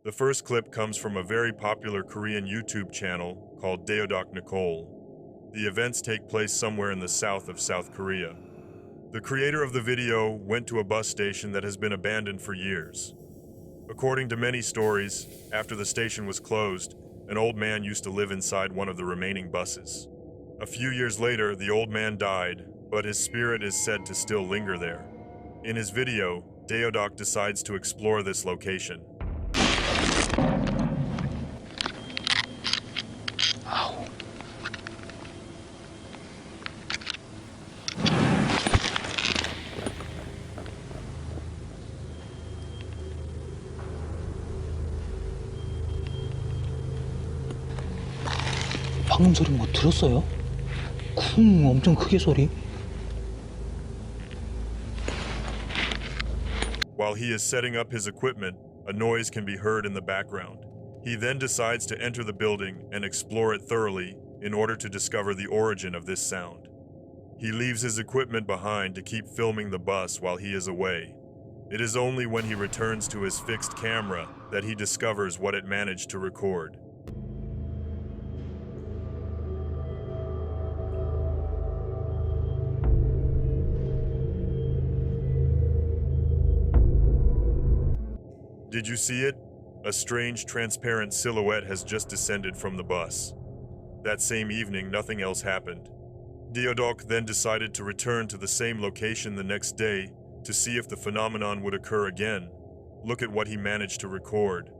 The first clip comes from a very popular Korean YouTube channel called Deodok Nicole. The events take place somewhere in the south of South Korea. The creator of the video went to a bus station that has been abandoned for years. According to many stories, after the station was closed, an old man used to live inside one of the remaining buses. A few years later, the old man died, but his spirit is said to still linger there. In his video, Deodok decides to explore this location. 방금 소리 뭐 들었어요? 쿵 엄청 크게 소리. While he is setting up his equipment, a noise can be heard in the background. He then decides to enter the building and explore it thoroughly in order to discover the origin of this sound. He leaves his equipment behind to keep filming the bus while he is away. It is only when he returns to his fixed camera that he discovers what it managed to record. Did you see it? A strange, transparent silhouette has just descended from the bus. That same evening, nothing else happened. Deodok then decided to return to the same location the next day to see if the phenomenon would occur again. Look at what he managed to record.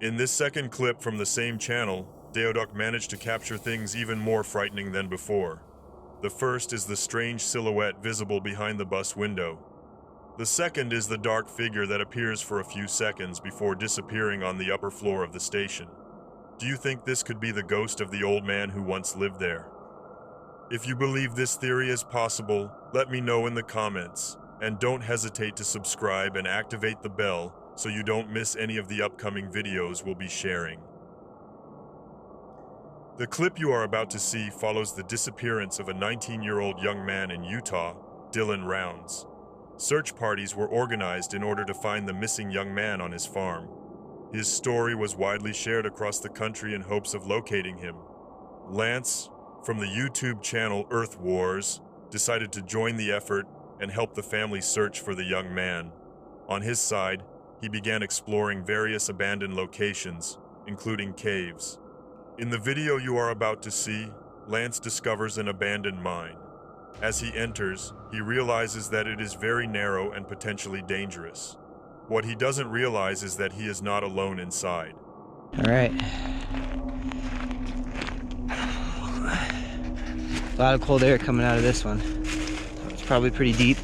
In this second clip from the same channel, Deodok managed to capture things even more frightening than before. The first is the strange silhouette visible behind the bus window. The second is the dark figure that appears for a few seconds before disappearing on the upper floor of the station. Do you think this could be the ghost of the old man who once lived there? If you believe this theory is possible, let me know in the comments, and don't hesitate to subscribe and activate the bell so you don't miss any of the upcoming videos we'll be sharing. The clip you are about to see follows the disappearance of a 19-year-old young man in Utah, Dylan Rounds. Search parties were organized in order to find the missing young man on his farm. His story was widely shared across the country in hopes of locating him. Lance, from the YouTube channel Earth Wars, decided to join the effort and help the family search for the young man. On his side, he began exploring various abandoned locations, including caves. In the video you are about to see, Lance discovers an abandoned mine. As he enters, he realizes that it is very narrow and potentially dangerous. What he doesn't realize is that he is not alone inside. All right. A lot of cold air coming out of this one. It's probably pretty deep.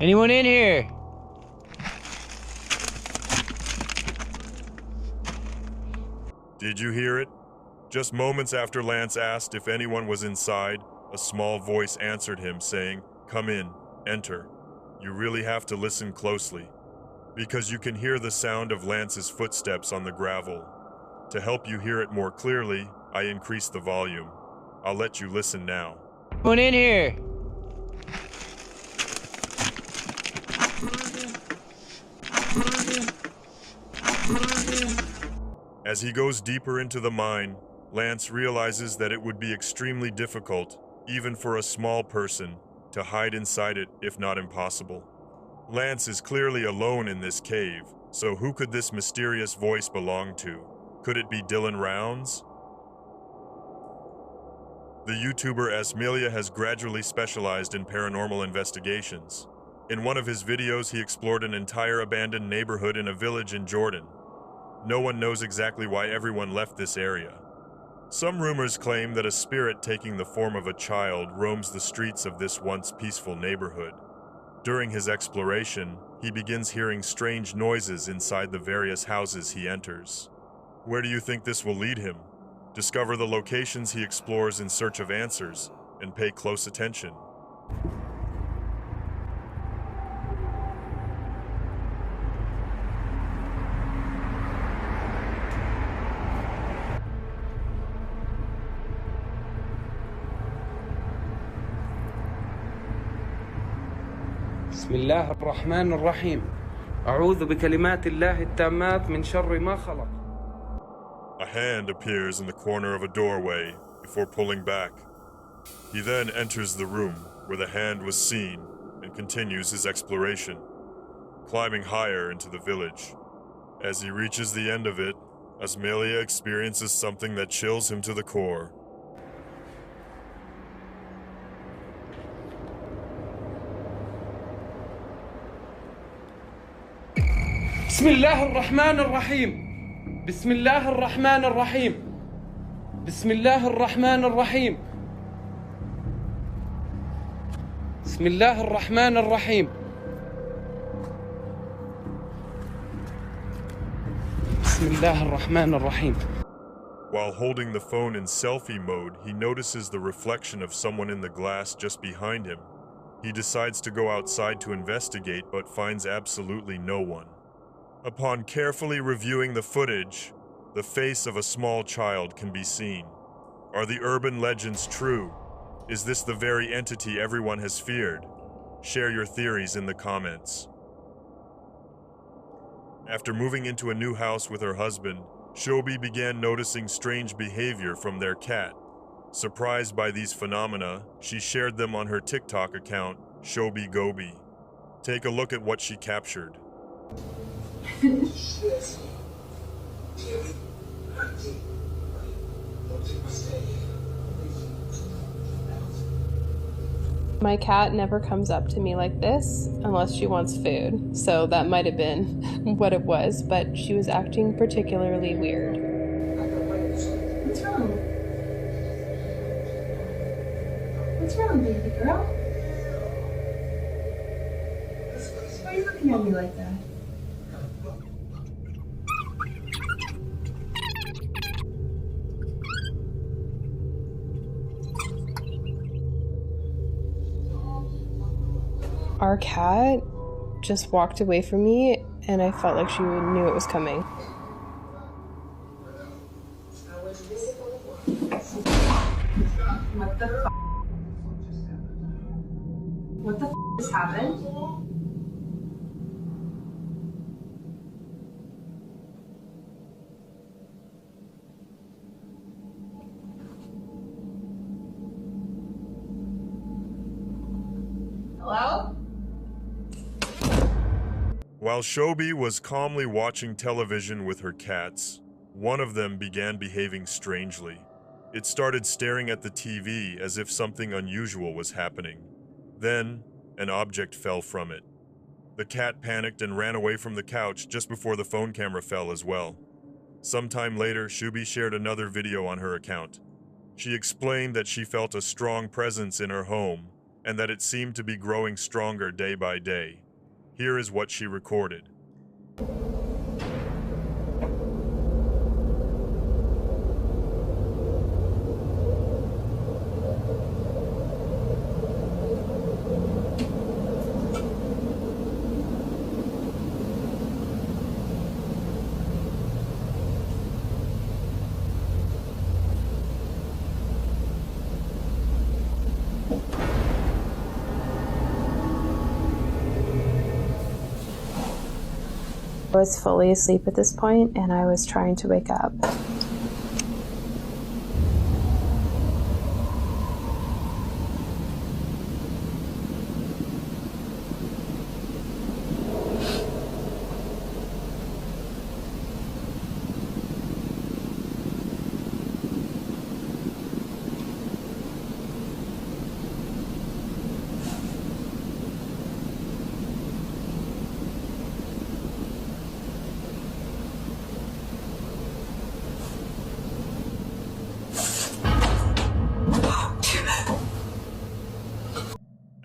Anyone in here? Did you hear it? Just moments after Lance asked if anyone was inside, a small voice answered him saying, "Come in, enter." You really have to listen closely, because you can hear the sound of Lance's footsteps on the gravel. To help you hear it more clearly, I increased the volume. I'll let you listen now. Anyone in here? As he goes deeper into the mine, Lance realizes that it would be extremely difficult, even for a small person, to hide inside it, if not impossible. Lance is clearly alone in this cave, so who could this mysterious voice belong to? Could it be Dylan Rounds? The YouTuber Asmelia has gradually specialized in paranormal investigations. In one of his videos, he explored an entire abandoned neighborhood in a village in Jordan. No one knows exactly why everyone left this area. Some rumors claim that a spirit taking the form of a child roams the streets of this once peaceful neighborhood. During his exploration, he begins hearing strange noises inside the various houses he enters. Where do you think this will lead him? Discover the locations he explores in search of answers, and pay close attention. بسم الله الرحمن الرحيم أعوذ بكلمات الله التامات من شر ما خلق. A hand appears in the corner of a doorway before pulling back. He then enters the room where the hand was seen and continues his exploration, climbing higher into the village. As he reaches the end of it, Asmelia experiences something that chills him to the core. بسم الله الرحمن الرحيم بسم الله الرحمن الرحيم بسم الله الرحمن الرحيم بسم الله الرحمن الرحيم بسم الله الرحمن الرحيم. While holding the phone in selfie mode, he notices the reflection of someone in the glass just behind him. He decides to go outside to investigate, but finds absolutely no one. Upon carefully reviewing the footage, the face of a small child can be seen. Are the urban legends true? Is this the very entity everyone has feared? Share your theories in the comments. After moving into a new house with her husband, Shobi began noticing strange behavior from their cat. Surprised by these phenomena, she shared them on her TikTok account, Shobi Gobi. Take a look at what she captured. My cat never comes up to me like this unless she wants food, so that might have been what it was, but she was acting particularly weird. What's wrong? What's wrong, baby girl? Why are you looking at me like that? Our cat just walked away from me, and I felt like she knew it was coming. What the f***? What the f*** just happened? Hello? While Shobi was calmly watching television with her cats, one of them began behaving strangely. It started staring at the TV as if something unusual was happening. Then, an object fell from it. The cat panicked and ran away from the couch just before the phone camera fell as well. Sometime later, Shobi shared another video on her account. She explained that she felt a strong presence in her home and that it seemed to be growing stronger day by day. Here is what she recorded. I was fully asleep at this point, and I was trying to wake up.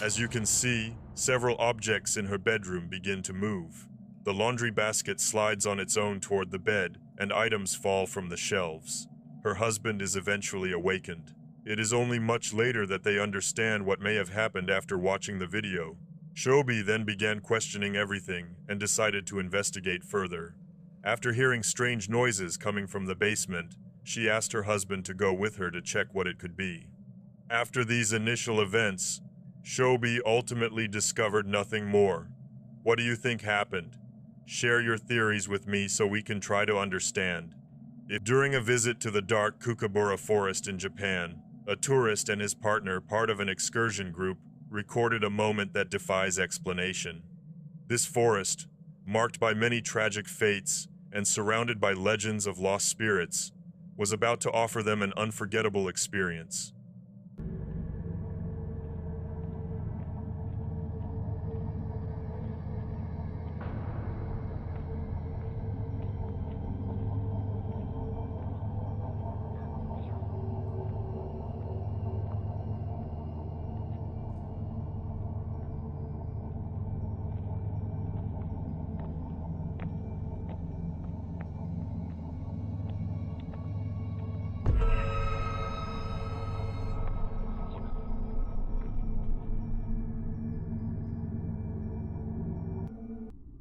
As you can see, several objects in her bedroom begin to move. The laundry basket slides on its own toward the bed, and items fall from the shelves. Her husband is eventually awakened. It is only much later that they understand what may have happened after watching the video. Shobi then began questioning everything and decided to investigate further. After hearing strange noises coming from the basement, she asked her husband to go with her to check what it could be. After these initial events, Shobi ultimately discovered nothing more. What do you think happened? Share your theories with me so we can try to understand. If during a visit to the dark Kookaburra forest in Japan, a tourist and his partner, part of an excursion group, recorded a moment that defies explanation. This forest, marked by many tragic fates and surrounded by legends of lost spirits, was about to offer them an unforgettable experience.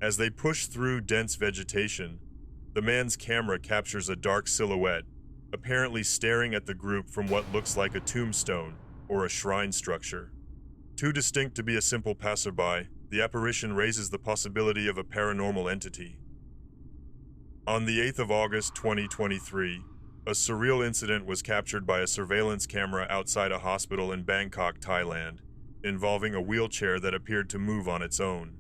As they push through dense vegetation, the man's camera captures a dark silhouette, apparently staring at the group from what looks like a tombstone or a shrine structure. Too distinct to be a simple passerby, the apparition raises the possibility of a paranormal entity. On the 8th of August 2023, a surreal incident was captured by a surveillance camera outside a hospital in Bangkok, Thailand, involving a wheelchair that appeared to move on its own.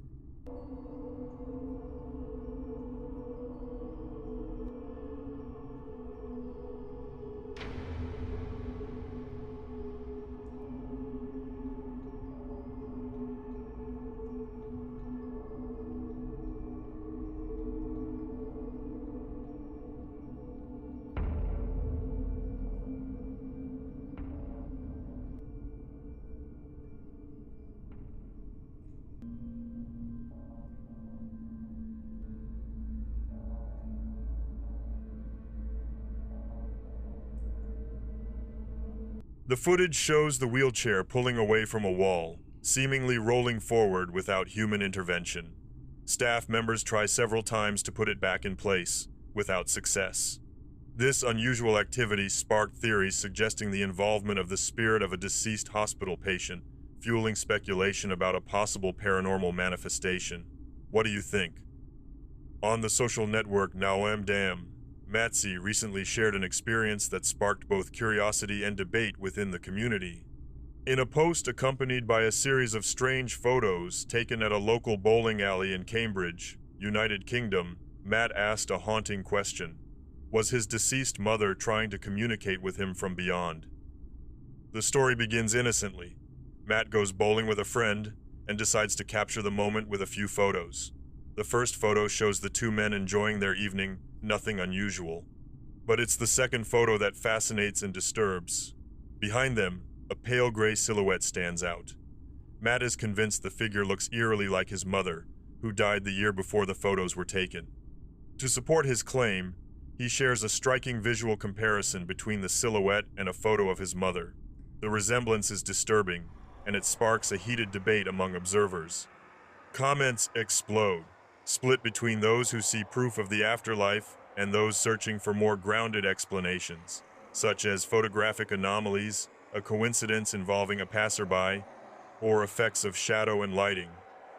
The footage shows the wheelchair pulling away from a wall, seemingly rolling forward without human intervention. Staff members try several times to put it back in place, without success. This unusual activity sparked theories suggesting the involvement of the spirit of a deceased hospital patient, fueling speculation about a possible paranormal manifestation. What do you think? On the social network Naoamdam, Matsi recently shared an experience that sparked both curiosity and debate within the community. In a post accompanied by a series of strange photos taken at a local bowling alley in Cambridge, United Kingdom, Matt asked a haunting question. Was his deceased mother trying to communicate with him from beyond? The story begins innocently. Matt goes bowling with a friend and decides to capture the moment with a few photos. The first photo shows the two men enjoying their evening, nothing unusual. But it's the second photo that fascinates and disturbs. Behind them, a pale gray silhouette stands out. Matt is convinced the figure looks eerily like his mother, who died the year before the photos were taken. To support his claim, he shares a striking visual comparison between the silhouette and a photo of his mother. The resemblance is disturbing, and it sparks a heated debate among observers. Comments explode, split between those who see proof of the afterlife and those searching for more grounded explanations, such as photographic anomalies, a coincidence involving a passerby, or effects of shadow and lighting.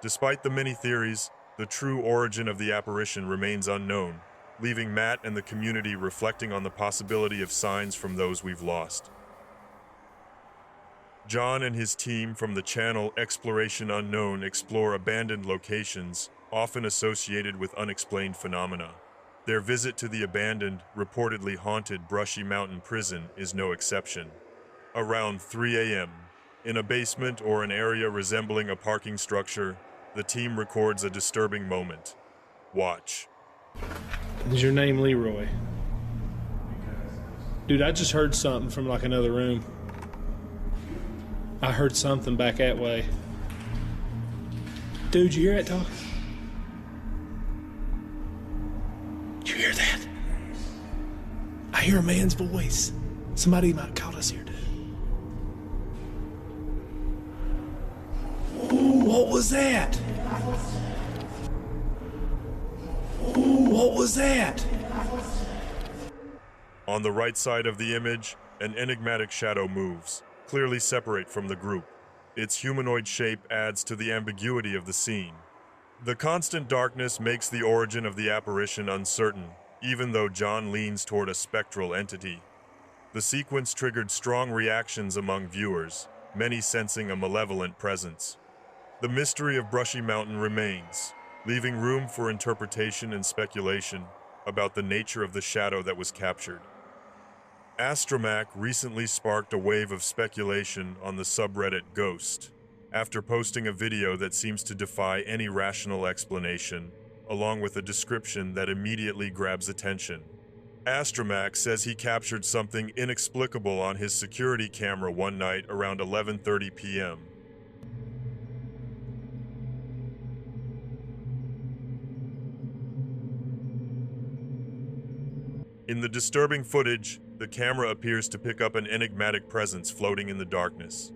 Despite the many theories, the true origin of the apparition remains unknown, leaving Matt and the community reflecting on the possibility of signs from those we've lost. John and his team from the channel Exploration Unknown explore abandoned locations, often associated with unexplained phenomena. Their visit to the abandoned, reportedly haunted Brushy Mountain Prison is no exception. Around 3 a.m., in a basement or an area resembling a parking structure, the team records a disturbing moment. Watch. Is your name Leroy? Dude, I just heard something from like another room. I heard something back that way. Dude, you hear that talk? Did you hear that? I hear a man's voice. Somebody might call us here, dude. Ooh, what was that? Ooh, what was that? On the right side of the image, an enigmatic shadow moves, clearly separate from the group. Its humanoid shape adds to the ambiguity of the scene. The constant darkness makes the origin of the apparition uncertain, even though John leans toward a spectral entity. The sequence triggered strong reactions among viewers, many sensing a malevolent presence. The mystery of Brushy Mountain remains, leaving room for interpretation and speculation about the nature of the shadow that was captured. Astromach recently sparked a wave of speculation on the subreddit Ghost, after posting a video that seems to defy any rational explanation, along with a description that immediately grabs attention. Astromach says he captured something inexplicable on his security camera one night around 11:30 p.m. In the disturbing footage, the camera appears to pick up an enigmatic presence floating in the darkness.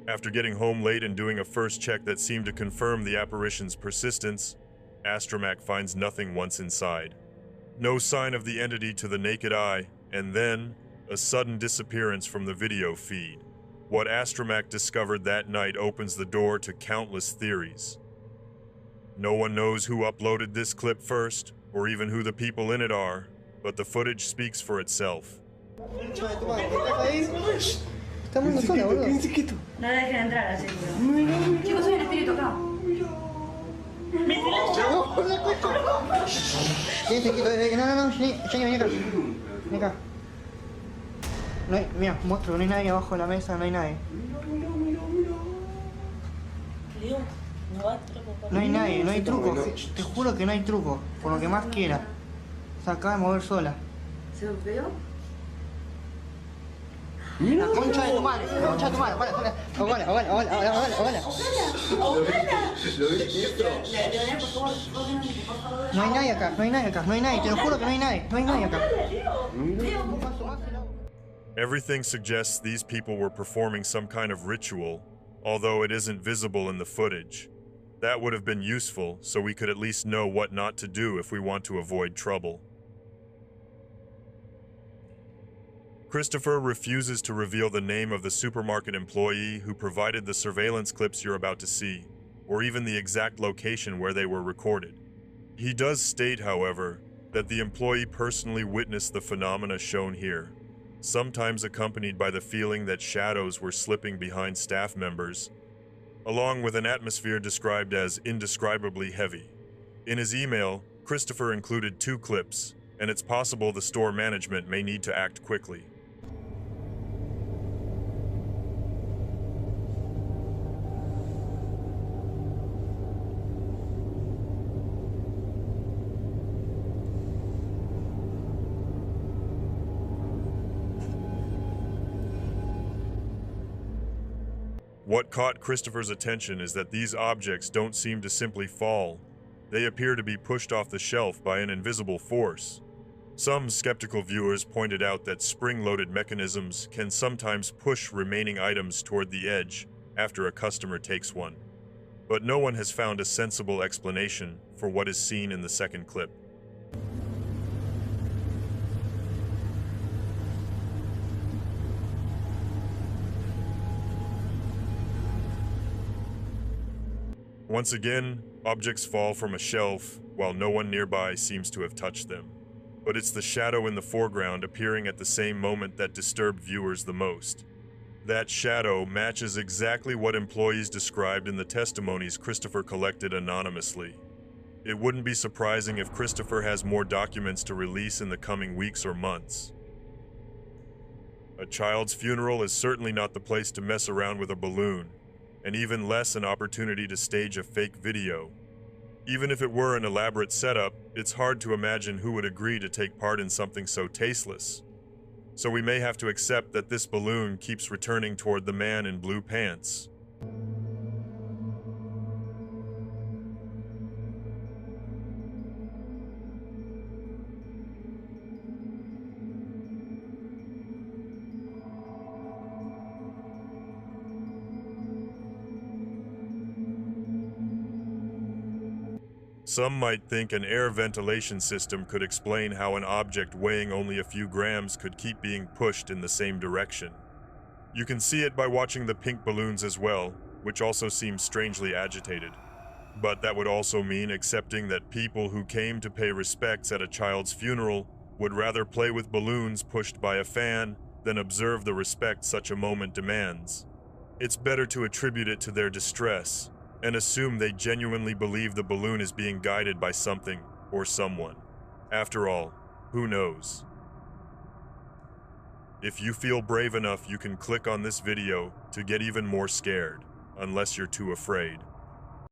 After getting home late and doing a first check that seemed to confirm the apparition's persistence, Astromach finds nothing once inside. No sign of the entity to the naked eye, and then, a sudden disappearance from the video feed. What Astromach discovered that night opens the door to countless theories. No one knows who uploaded this clip first, or even who the people in it are, but the footage speaks for itself. Estamos en zona, boludo. No la dejen entrar así, bro. Chicos, soy un espíritu acá. No, Jenny, vení acá. Vení acá. No hay, mira, monstruo, no hay nadie abajo de la mesa, no hay nadie. No hay nadie, no hay truco. Te juro que no hay truco, por lo que más quiera. Se acaba de mover sola. ¿Se golpeó? La concha de tu madre, para. Ahogala. No hay nadie acá, te lo juro que no hay nadie acá. Everything suggests these people were performing some kind of ritual, although it isn't visible in the footage. That would have been useful, so we could at least know what not to do if we want to avoid trouble. Christopher refuses to reveal the name of the supermarket employee who provided the surveillance clips you're about to see, or even the exact location where they were recorded. He does state, however, that the employee personally witnessed the phenomena shown here, sometimes accompanied by the feeling that shadows were slipping behind staff members, along with an atmosphere described as indescribably heavy. In his email, Christopher included 2 clips, and it's possible the store management may need to act quickly. What caught Christopher's attention is that these objects don't seem to simply fall. They appear to be pushed off the shelf by an invisible force. Some skeptical viewers pointed out that spring-loaded mechanisms can sometimes push remaining items toward the edge after a customer takes one. But no one has found a sensible explanation for what is seen in the second clip. Once again, objects fall from a shelf while no one nearby seems to have touched them. But it's the shadow in the foreground appearing at the same moment that disturbed viewers the most. That shadow matches exactly what employees described in the testimonies Christopher collected anonymously. It wouldn't be surprising if Christopher has more documents to release in the coming weeks or months. A child's funeral is certainly not the place to mess around with a balloon, and even less an opportunity to stage a fake video. Even if it were an elaborate setup, it's hard to imagine who would agree to take part in something so tasteless. So we may have to accept that this balloon keeps returning toward the man in blue pants. Some might think an air ventilation system could explain how an object weighing only a few grams could keep being pushed in the same direction. You can see it by watching the pink balloons as well, which also seem strangely agitated. But that would also mean accepting that people who came to pay respects at a child's funeral would rather play with balloons pushed by a fan than observe the respect such a moment demands. It's better to attribute it to their distress and assume they genuinely believe the balloon is being guided by something or someone. After all, who knows? If you feel brave enough, you can click on this video to get even more scared, unless you're too afraid.